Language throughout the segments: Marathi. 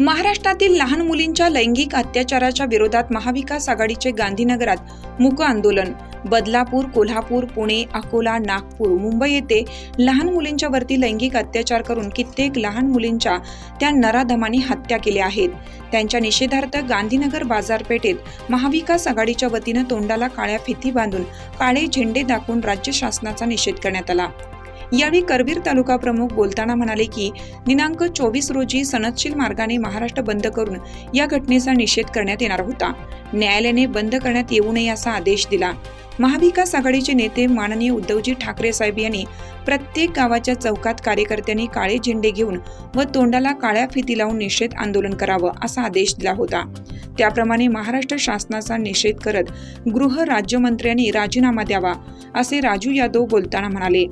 महाराष्ट्रातील लहान मुलींच्या लैंगिक अत्याचाराच्या विरोधात महाविकास आघाडीचे गांधीनगरात मूक आंदोलन. बदलापूर, कोल्हापूर, पुणे, अकोला, नागपूर, मुंबई येथे लहान मुलींच्या वरती लैंगिक अत्याचार करून कित्येक लहान मुलींच्या त्या नराधमांनी हत्या केल्या आहेत. त्यांच्या निषेधार्थ गांधीनगर बाजारपेठेत महाविकास आघाडीच्या वतीनं तोंडाला काळ्या फिती बांधून काळे झेंडे दाखवून राज्य शासनाचा निषेध करण्यात आला. यावेळी करवीर तालुका प्रमुख बोलताना म्हणाले की दिनांक 24 रोजी सनदशील मार्गाने महाराष्ट्र बंद करून या घटनेचा निषेध करण्यात येणार होता. न्यायालयाने बंद करण्यात येऊ नये असा आदेश दिला. महाविकास आघाडीचे नेते माननीय उद्धवजी ठाकरे साहेब यांनी प्रत्येक गावाच्या चौकात कार्यकर्त्यांनी काळे झेंडे घेऊन व तोंडाला काळ्या फिती लावून निषेध आंदोलन करावं असा आदेश दिला होता. त्याप्रमाणे महाराष्ट्र शासनाचा निषेध करत गृह राज्यमंत्र्यांनी राजीनामा द्यावा असे राजू यादव बोलताना म्हणाले.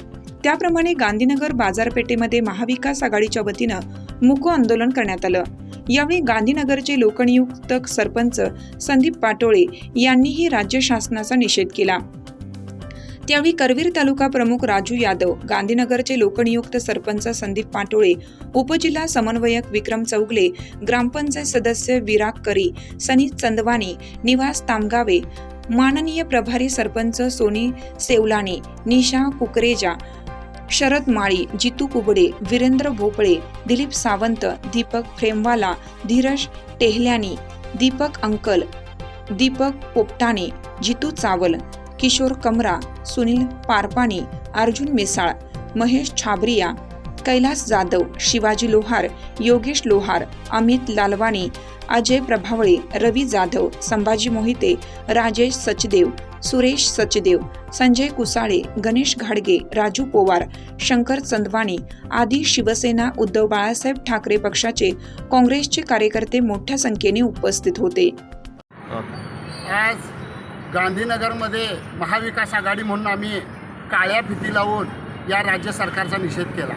त्याप्रमाणे गांधीनगर बाजारपेठेमध्ये महाविकास आघाडीच्या वतीनं मूक आंदोलन करण्यात आलं. यावेळी गांधीनगरचे लोकनियुक्त सरपंच संदीप पाटोळे यांनीही राज्य शासनाचा निषेध केला. त्यावेळी करवीर तालुका प्रमुख राजू यादव, गांधीनगरचे लोकनियुक्त सरपंच संदीप पाटोळे, उपजिल्हा समन्वयक विक्रम चौगले, ग्रामपंचायत सदस्य विराग करी, सनी चंदवानी, निवास तामगावे, माननीय प्रभारी सरपंच सोनी सेवलानी, निशा कुकरेजा, शरद माळी, जितू कुबडे, वीरेंद्र भोपळे, दिलीप सावंत, दीपक फ्रेमवाला, धीरज टेहल्यानी, दीपक अंकल, दीपक पोपटाने, जितू चावल, किशोर कमरा, सुनील पारपानी, अर्जुन मिसाळ, महेश छाबरिया, कैलास जाधव, शिवाजी लोहार, योगेश लोहार, अमित लालवानी, अजय प्रभावळे, रवी जाधव, संभाजी मोहिते, राजेश सचदेव, सुरेश सचदेव, संजय कुसाळे, गणेश घाडगे, राजू पोवार, शंकर चंदवानी आदी शिवसेना, उद्धव बाळासाहेब ठाकरे पक्षाचे, काँग्रेसचे कार्यकर्ते मोठ्या संख्येने उपस्थित होते. आज गांधीनगरमध्ये महाविकास आघाडी म्हणून आम्ही काळ्या फिती लावून या राज्य सरकारचा निषेध केला.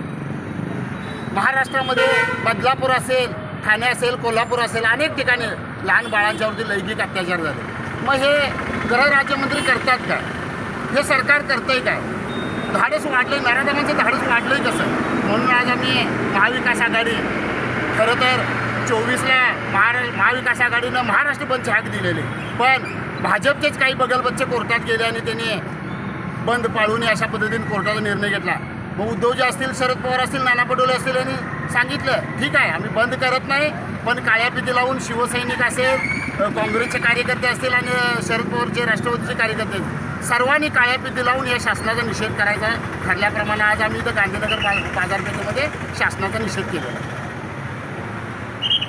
महाराष्ट्रामध्ये बदलापूर असेल, ठाणे असेल, कोल्हापूर असेल, अनेक ठिकाणी लहान बाळांच्यावरती लैंगिक अत्याचार झाले. मग हे गृहराज्यमंत्री करतात काय? हे सरकार करतंय काय? धाडस वाढलंय, नराधमांचं धाडस वाढलंय कसं? म्हणून आज आम्ही महाविकास आघाडी, खरं तर 24ला महाविकास आघाडीनं महाराष्ट्र बंदची हाक दिलेली, पण भाजपचेच काही बगलबच्चे कोर्टात गेले आणि त्यांनी बंद पाळू नये अशा पद्धतीने कोर्टाचा निर्णय घेतला. मग उद्धवजी असतील, शरद पवार असतील, नाना पटोले असतील यांनी सांगितलं ठीक आहे आम्ही बंद करत नाही, पण काळ्या फिती लावून शिवसैनिक असेल, काँग्रेसचे कार्यकर्ते असतील आणि शरद पवारचे राष्ट्रवादीचे कार्यकर्ते सर्वांनी काळ्या फिती लावून या शासनाचा निषेध करायचा ठरल्याप्रमाणे आज आम्ही इथं गांधीनगर बाजारपेठेमध्ये शासनाचा निषेध केलेला.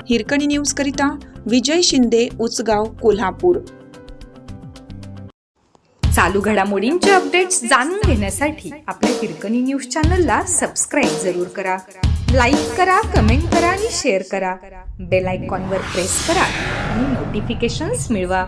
हिरकणी न्यूज करिता विजय शिंदे, उचगाव, कोल्हापूर. चालू घडामोडींचे अपडेट्स जाणून घेण्यासाठी आपल्या हिरकणी न्यूज चॅनलला सबस्क्राईब जरूर करा. लाईक करा, कमेंट करा आणि शेअर करा. बेल आयकॉनवर प्रेस करा आणि नोटिफिकेशन्स मिळवा.